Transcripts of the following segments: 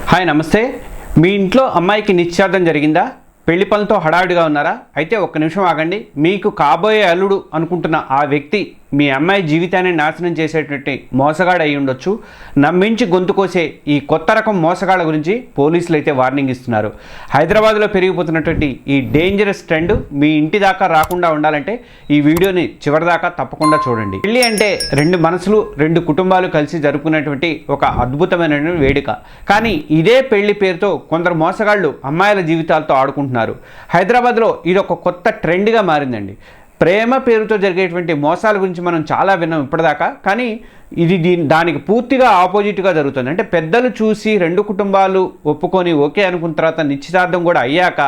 Hi నమస్తే. మీ ఇంట్లో అమ్మాయికి నిశ్చితార్థం జరిగిందా? పెళ్లి పనులతో హడావిడిగా ఉన్నారా? అయితే ఒక్క నిమిషం ఆగండి. మీకు కాబోయే అల్లుడు అనుకుంటున్న ఆ వ్యక్తి మీ అమ్మాయి జీవితాన్ని నాశనం చేసేటువంటి మోసగాడు అయి ఉండొచ్చు. నమ్మించి గొంతు కోసే ఈ కొత్త రకం మోసగాళ్ళ గురించి పోలీసులు అయితే వార్నింగ్ ఇస్తున్నారు. హైదరాబాద్లో పెరిగిపోతున్నటువంటి ఈ డేంజరస్ ట్రెండ్ మీ ఇంటి దాకా రాకుండా ఉండాలంటే ఈ వీడియోని చివరిదాకా తప్పకుండా చూడండి. పెళ్లి అంటే రెండు మనసులు, రెండు కుటుంబాలు కలిసి జరుపుకునేటువంటి ఒక అద్భుతమైన వేడుక. కానీ ఇదే పెళ్లి పేరుతో కొందరు మోసగాళ్ళు అమ్మాయిల జీవితాలతో ఆడుకుంటున్నారు. హైదరాబాద్లో ఇది ఒక కొత్త ట్రెండ్గా మారిందండి. ప్రేమ పేరుతో జరిగేటువంటి మోసాల గురించి మనం చాలా విన్నాం ఇప్పటిదాకా. కానీ ఇది దానికి పూర్తిగా ఆపోజిట్గా జరుగుతుంది. అంటే పెద్దలు చూసి రెండు కుటుంబాలు ఒప్పుకొని ఓకే అనుకున్న తర్వాత నిశ్చితార్థం కూడా అయ్యాక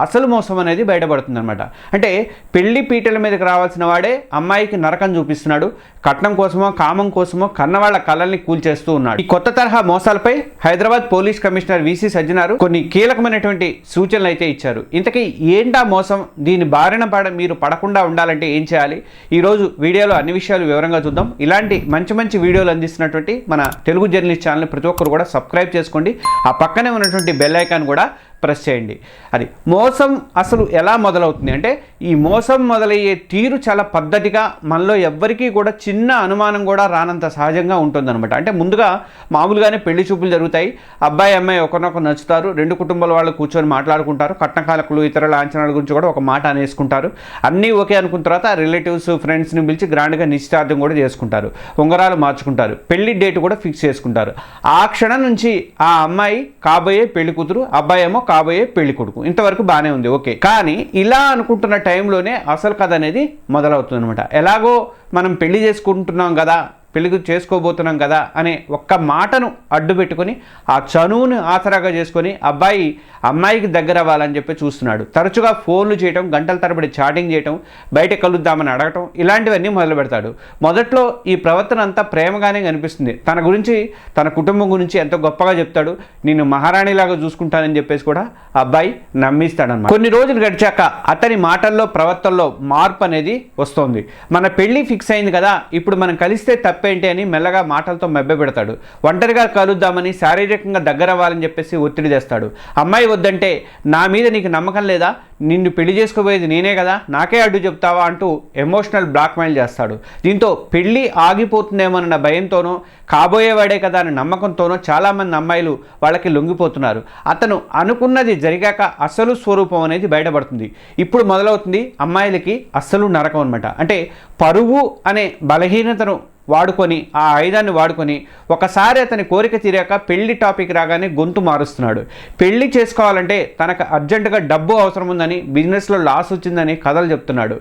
అసలు మోసం అనేది బయటపడుతుంది అనమాట. అంటే పెళ్లి పీటల మీదకి రావాల్సిన వాడే అమ్మాయికి నరకం చూపిస్తున్నాడు. కట్నం కోసమో కామం కోసమో కన్నవాళ్ల కళల్ని కూల్చేస్తూ ఉన్నాడు. ఈ కొత్త తరహా మోసాలపై Hyderabad police commissioner VC Sajjanar కొన్ని కీలకమైనటువంటి సూచనలు అయితే ఇచ్చారు. ఇంతకీ ఏంటా మోసం? దీని బారిన మీరు పడకుండా ఉండాలంటే ఏం చేయాలి? ఈరోజు వీడియోలో అన్ని విషయాలు వివరంగా చూద్దాం. ఇలాంటి మంచి మంచి వీడియోలు అందిస్తున్నటువంటి మన తెలుగు జర్నలిస్ట్ ఛానల్ని ప్రతి ఒక్కరు కూడా సబ్స్క్రైబ్ చేసుకోండి. ఆ పక్కనే ఉన్నటువంటి బెల్ ఐకాన్ కూడా ప్రెస్ చేయండి. అది మోసం అసలు ఎలా మొదలవుతుంది అంటే, ఈ మోసం మొదలయ్యే తీరు చాలా పద్ధతిగా, మనలో ఎవ్వరికీ కూడా చిన్న అనుమానం కూడా రానంత సహజంగా ఉంటుందన్నమాట. అంటే ముందుగా మామూలుగానే పెళ్లి చూపులు జరుగుతాయి. అబ్బాయి అమ్మాయి ఒకరినొకరు నచ్చుతారు. రెండు కుటుంబాల వాళ్ళు కూర్చొని మాట్లాడుకుంటారు. కట్నకాలకులు ఇతర లాంఛనాల గురించి కూడా ఒక మాట అనేసుకుంటారు. అన్నీ ఓకే అనుకున్న తర్వాత రిలేటివ్స్ ఫ్రెండ్స్ని పిలిచి గ్రాండ్గా నిశ్చితార్థం కూడా చేసుకుంటారు. ఉంగరాలు మార్చుకుంటారు. పెళ్లి డేట్ కూడా ఫిక్స్ చేసుకుంటారు. ఆ క్షణం నుంచి ఆ అమ్మాయి కాబోయే పెళ్లి కూతురు, అబ్బాయి ఏమో కాబోయే పెళ్లి కొడుకు. ఇంతవరకు బాగానే ఉంది, ఓకే. కానీ ఇలా అనుకుంటున్న టైంలోనే అసలు కథ అనేది మొదలవుతుంది అనమాట. ఎలాగో మనం పెళ్లి చేసుకుంటున్నాం కదా, పెళ్లి చేసుకోబోతున్నాం కదా అనే ఒక్క మాటను అడ్డు పెట్టుకొని ఆ చనువును ఆసరాగా చేసుకొని అబ్బాయి అమ్మాయికి దగ్గర అవ్వాలని చెప్పి చూస్తున్నాడు. తరచుగా ఫోన్లు చేయటం, గంటల తరబడి చాటింగ్ చేయటం, బయట కలుద్దామని అడగటం, ఇలాంటివన్నీ మొదలు పెడతాడు. మొదట్లో ఈ ప్రవర్తన అంతా ప్రేమగానే కనిపిస్తుంది. తన గురించి, తన కుటుంబం గురించి ఎంతో గొప్పగా చెప్తాడు. నేను మహారాణిలాగా చూసుకుంటానని చెప్పేసి కూడా అబ్బాయి నమ్మిస్తాడన్నమాట. కొన్ని రోజులు గడిచాక అతని మాటల్లో, ప్రవర్తనలో మార్పు అనేది వస్తుంది. మన పెళ్లి ఫిక్స్ అయింది కదా, ఇప్పుడు మనం కలిస్తే తప్పేంటి అని మెల్లగా మాటలతో మెబ్బెడతాడు. ఒంటరిగా కలుద్దామని, శారీరకంగా దగ్గర అవ్వాలని చెప్పేసి ఒత్తిడి తెస్తాడు. అమ్మాయి వద్దంటే, నా మీద నీకు నమ్మకం లేదా? నిన్ను పెళ్లి చేసుకోబోయేది నేనే కదా, నాకే అడ్డు చెప్తావా అంటూ ఎమోషనల్ బ్లాక్మెయిల్ చేస్తాడు. దీంతో పెళ్లి ఆగిపోతుందేమోనన్న భయంతోనో, కాబోయేవాడే కదా అని నమ్మకంతోనో చాలామంది అమ్మాయిలు వాళ్ళకి లొంగిపోతున్నారు. అతను అనుకున్నది జరిగాక అసలు స్వరూపం అనేది బయటపడుతుంది. ఇప్పుడు మొదలవుతుంది అమ్మాయిలకి అస్సలు నరకం అనమాట. అంటే పరువు అనే బలహీనతను వాడుకొని, ఆ ఆయుధాన్ని వాడుకొని ఒకసారి అతని కోరిక తీరాక పెళ్లి టాపిక్ రాగానే గొంతు మారుస్తున్నాడు. పెళ్లి చేసుకోవాలంటే తనకు అర్జెంటుగా డబ్బు అవసరం ఉందని, బిజినెస్లో లాస్ వచ్చిందని కథలు చెప్తున్నాడు.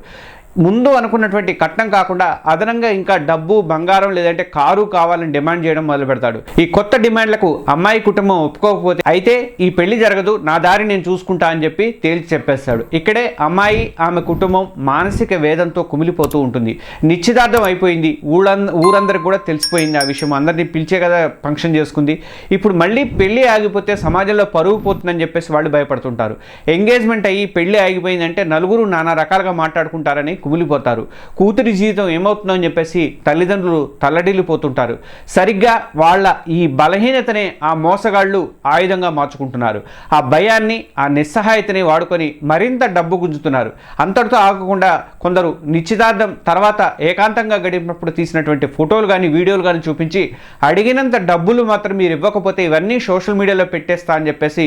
ముందు అనుకున్నటువంటి కట్నం కాకుండా అదనంగా ఇంకా డబ్బు, బంగారం లేదంటే కారు కావాలని డిమాండ్ చేయడం మొదలు పెడతాడు. ఈ కొత్త డిమాండ్లకు అమ్మాయి కుటుంబం ఒప్పుకోకపోతే, అయితే ఈ పెళ్లి జరగదు, నా దారి నేను చూసుకుంటా అని చెప్పి తేల్చి చెప్పేస్తాడు. ఇక్కడే అమ్మాయి, ఆమె కుటుంబం మానసిక వేదంతో కుమిలిపోతూ ఉంటుంది. నిశ్చితార్థం అయిపోయింది, ఊరందరికి కూడా తెలిసిపోయింది ఆ విషయం. అందరినీ పిలిచే కదా ఫంక్షన్ చేసుకుంది. ఇప్పుడు మళ్ళీ పెళ్లి ఆగిపోతే సమాజంలో పరువు పోతుందని చెప్పేసి వాళ్ళు భయపడుతుంటారు. ఎంగేజ్మెంట్ అయ్యి పెళ్లి ఆగిపోయిందంటే నలుగురు నానా రకాలుగా మాట్లాడుకుంటారని కుమిలిపోతారు. కూతురి జీవితం ఏమవుతుందో అని చెప్పేసి తల్లిదండ్రులు తల్లడిల్లిపోతుంటారు. సరిగ్గా వాళ్ళ ఈ బలహీనతనే ఆ మోసగాళ్ళు ఆయుధంగా మార్చుకుంటున్నారు. ఆ భయాన్ని, ఆ నిస్సహాయతని వాడుకొని మరింత డబ్బు గుంజుతున్నారు. అంతటితో ఆగకుండా కొందరు నిశ్చితార్థం తర్వాత ఏకాంతంగా గడిపినప్పుడు తీసినటువంటి ఫోటోలు కానీ, వీడియోలు కానీ చూపించి అడిగినంత డబ్బులు మాత్రం మీరు ఇవ్వకపోతే ఇవన్నీ సోషల్ మీడియాలో పెట్టేస్తా అని చెప్పేసి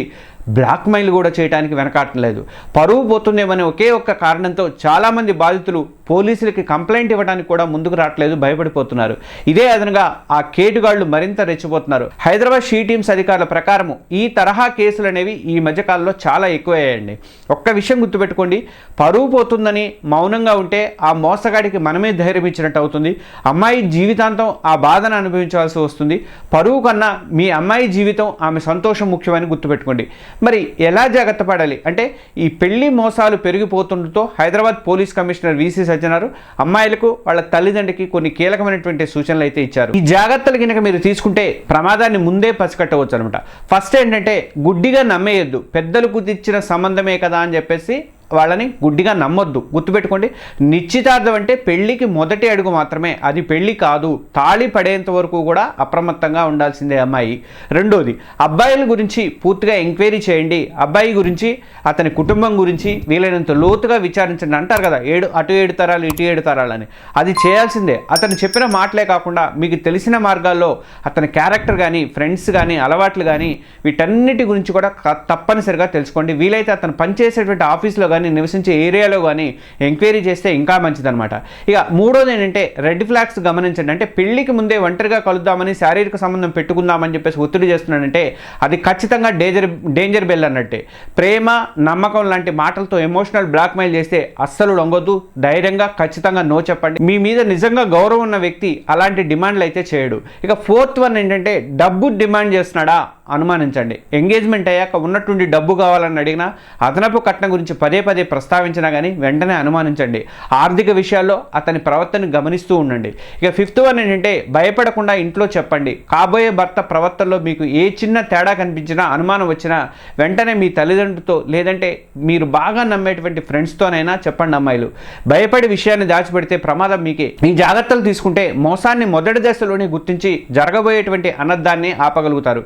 బ్లాక్మెయిల్ కూడా చేయడానికి వెనకాటలేదు. పరువు పోతుందేమనే ఒకే ఒక్క కారణంతో చాలామంది బాధితులు పోలీసులకి కంప్లైంట్ ఇవ్వడానికి కూడా ముందుకు రావట్లేదు, భయపడిపోతున్నారు. ఇదే అదనంగా ఆ కేటుగాళ్లు మరింత రెచ్చిపోతున్నారు. హైదరాబాద్ షీ టీమ్స్ అధికారుల ప్రకారం ఈ తరహా కేసులు అనేవి ఈ మధ్యకాలంలో చాలా ఎక్కువయ్యాయండి. ఒక్క విషయం గుర్తుపెట్టుకోండి, పరువు పోతుందని మౌనంగా ఉంటే ఆ మోసగాడికి మనమే ధైర్యం ఇచ్చినట్టు అవుతుంది. అమ్మాయి జీవితాంతం ఆ బాధను అనుభవించాల్సి వస్తుంది. పరువు కన్నా మీ అమ్మాయి జీవితం, ఆమె సంతోషం ముఖ్యమని గుర్తుపెట్టుకోండి. మరి ఎలా జాగ్రత్త పడాలి అంటే, ఈ పెళ్లి మోసాలు పెరిగిపోతుండటంతో Hyderabad police commissioner VC Sajjanar అమ్మాయిలకు, వాళ్ళ తల్లిదండ్రికి కొన్ని కీలకమైనటువంటి సూచనలు అయితే ఇచ్చారు. ఈ జాగ్రత్తలు కనుక మీరు తీసుకుంటే ప్రమాదాన్ని ముందే పసిగట్టవచ్చు అనమాట. ఫస్ట్ ఏంటంటే, గుడ్డిగా నమ్మేయొద్దు. పెద్దలు కుదిర్చిన సంబంధమే కదా అని చెప్పేసి వాళ్ళని గుడ్డిగా నమ్మొద్దు. గుర్తుపెట్టుకోండి, నిశ్చితార్థం అంటే పెళ్లికి మొదటి అడుగు మాత్రమే, అది పెళ్లి కాదు. తాళి పడేంత వరకు కూడా అప్రమత్తంగా ఉండాల్సిందే అమ్మాయి. రెండోది, అబ్బాయిల గురించి పూర్తిగా ఎంక్వైరీ చేయండి. అబ్బాయి గురించి, అతని కుటుంబం గురించి వీలైనంత లోతుగా విచారించండి. అంటారు కదా, అటు 7 తరాలు ఇటు 7 తరాలని, అది చేయాల్సిందే. అతను చెప్పిన మాటలే కాకుండా మీకు తెలిసిన మార్గాల్లో అతని క్యారెక్టర్ కానీ, ఫ్రెండ్స్ కానీ, అలవాట్లు కానీ, వీటన్నిటి గురించి కూడా తప్పనిసరిగా తెలుసుకోండి. వీలైతే అతను పనిచేసేటువంటి ఆఫీస్లో కానీ, నివసించే ఏరియాలో కానీ ఎంక్వైరీ చేస్తే ఇంకా మంచిదన్నమాట. ఇక మూడోది ఏంటంటే రెడ్ ఫ్లాగ్స్ గమనించండి. అంటే పెళ్లికి ముందే ఒంటరిగా కలుద్దామని, శారీరక సంబంధం పెట్టుకుందామని చెప్పేసి ఒత్తిడి చేస్తున్నాడంటే అది ఖచ్చితంగా డేంజర్ బెల్ అన్నట్టే. ప్రేమ, నమ్మకం లాంటి మాటలతో ఎమోషనల్ బ్లాక్మెయిల్ చేస్తే అస్సలు లొంగొద్దు. ధైర్యంగా ఖచ్చితంగా నో చెప్పండి. మీ మీద నిజంగా గౌరవం ఉన్న వ్యక్తి అలాంటి డిమాండ్లు అయితే చేయడు. ఇక ఫోర్త్ వన్ ఏంటంటే డబ్బు డిమాండ్ చేస్తున్నాడా అనుమానించండి. ఎంగేజ్మెంట్ అయ్యాక ఉన్నట్టుండి డబ్బు కావాలని అడిగినా, అదనపు కట్నం గురించి పదే పదే ప్రస్తావించినా కానీ వెంటనే అనుమానించండి. ఆర్థిక విషయాల్లో అతని ప్రవర్తన గమనిస్తూ ఉండండి. ఇక ఫిఫ్త్ వన్ ఏంటంటే భయపడకుండా ఇంట్లో చెప్పండి. కాబోయే భర్త ప్రవర్తనలో మీకు ఏ చిన్న తేడా కనిపించినా, అనుమానం వచ్చినా వెంటనే మీ తల్లిదండ్రులతో లేదంటే మీరు బాగా నమ్మేటువంటి ఫ్రెండ్స్తోనైనా చెప్పండి. అమ్మాయిలు భయపడి విషయాన్ని దాచిపెడితే ప్రమాదం మీకే. ఈ జాగ్రత్తలు తీసుకుంటే మోసాన్ని మొదటి దశలోనే గుర్తించి జరగబోయేటువంటి అనర్థాన్ని ఆపగలుగుతారు.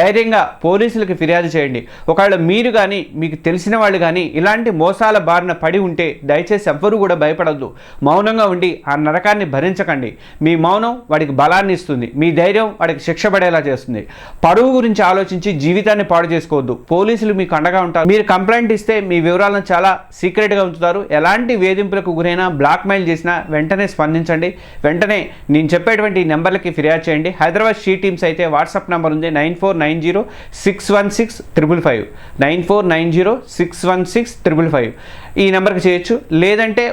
ధైర్యంగా పోలీసులకు ఫిర్యాదు చేయండి. ఒకవేళ మీరు కానీ, మీకు తెలిసిన వాళ్ళు కానీ ఇలాంటి మోసాల బారిన పడి ఉంటే దయచేసి ఎవ్వరూ కూడా భయపడద్దు. మౌనంగా ఉండి ఆ నరకాన్ని భరించకండి. మీ మౌనం వాడికి బలాన్ని ఇస్తుంది. మీ ధైర్యం వాడికి శిక్ష పడేలా చేస్తుంది. పరువు గురించి ఆలోచించి జీవితాన్ని పాడు చేసుకోవద్దు. పోలీసులు మీకు అండగా ఉంటారు. మీరు కంప్లైంట్ ఇస్తే మీ వివరాలను చాలా సీక్రెట్గా ఉంచుతారు. ఎలాంటి వేధింపులకు గురైనా, బ్లాక్మెయిల్ చేసినా వెంటనే స్పందించండి. వెంటనే నేను చెప్పేటువంటి నెంబర్లకి ఫిర్యాదు చేయండి. హైదరాబాద్ షీ టీమ్స్ అయితే వాట్సాప్ నెంబర్ ఉంది 9490616555 9490616555. ఈ నెంబర్కి చేయొచ్చు. లేదంటే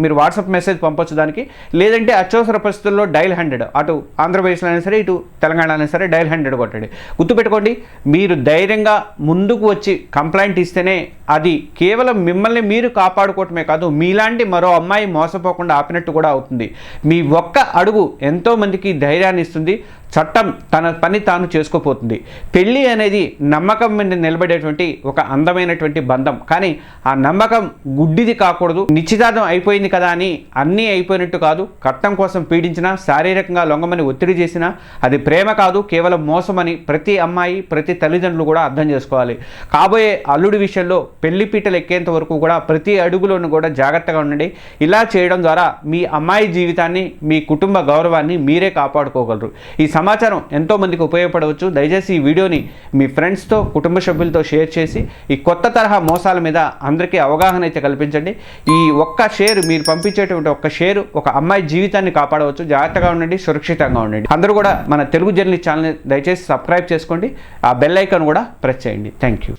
మీరు వాట్సాప్ మెసేజ్ పంపొచ్చు దానికి. లేదంటే అత్యవసర పరిస్థితుల్లో డైల్ 100, అటు ఆంధ్రప్రదేశ్లో అయినా సరే, ఇటు తెలంగాణ అయినా సరే డైల్ 100 కొట్టండి. గుర్తుపెట్టుకోండి, మీరు ధైర్యంగా ముందుకు వచ్చి కంప్లైంట్ ఇస్తేనే అది కేవలం మిమ్మల్ని మీరు కాపాడుకోవటమే కాదు, మీలాంటి మరో అమ్మాయి మోసపోకుండా ఆపినట్టు కూడా అవుతుంది. మీ ఒక్క అడుగు ఎంతోమందికి ధైర్యాన్ని ఇస్తుంది. చట్టం తన పని తాను చేసుకోపోతుంది. పెళ్ళి అనేది నమ్మకం మీద నిలబడేటువంటి ఒక అందమైనటువంటి బంధం. కానీ ఆ నమ్మకం గుడ్డిది కాకూడదు. నిశ్చితార్థం అయిపోయింది కదా అని అన్నీ అయిపోయినట్టు కాదు. కట్నం కోసం పీడించినా, శారీరకంగా లొంగమని ఒత్తిడి చేసినా అది ప్రేమ కాదు, కేవలం మోసమని ప్రతి అమ్మాయి, ప్రతి తల్లిదండ్రులు కూడా అర్థం చేసుకోవాలి. కాబోయే అల్లుడి విషయంలో పెళ్లి పీటలు ఎక్కేంత వరకు కూడా ప్రతి అడుగులోనూ కూడా జాగ్రత్తగా ఉండండి. ఇలా చేయడం ద్వారా మీ అమ్మాయి జీవితాన్ని, మీ కుటుంబ గౌరవాన్ని మీరే కాపాడుకోగలరు. ఈ సమాచారం ఎంతోమందికి ఉపయోగపడవచ్చు. దయచేసి ఈ వీడియోని మీ ఫ్రెండ్స్తో, కుటుంబ సభ్యులతో షేర్ చేసి ఈ కొత్త తరహా మోసాల మీద అందరికీ అవగాహన అయితే కల్పించండి. ఈ ఒక్క షేర్, మీరు పంపించేటువంటి ఒక్క షేర్ ఒక అమ్మాయి జీవితాన్ని కాపాడవచ్చు. జాగ్రత్తగా ఉండండి, సురక్షితంగా ఉండండి. అందరూ కూడా మన తెలుగు జర్నలిస్ట్ ఛానల్ని దయచేసి సబ్స్క్రైబ్ చేసుకోండి. ఆ బెల్ ఐకాన్ కూడా ప్రెస్ చేయండి. Thank you.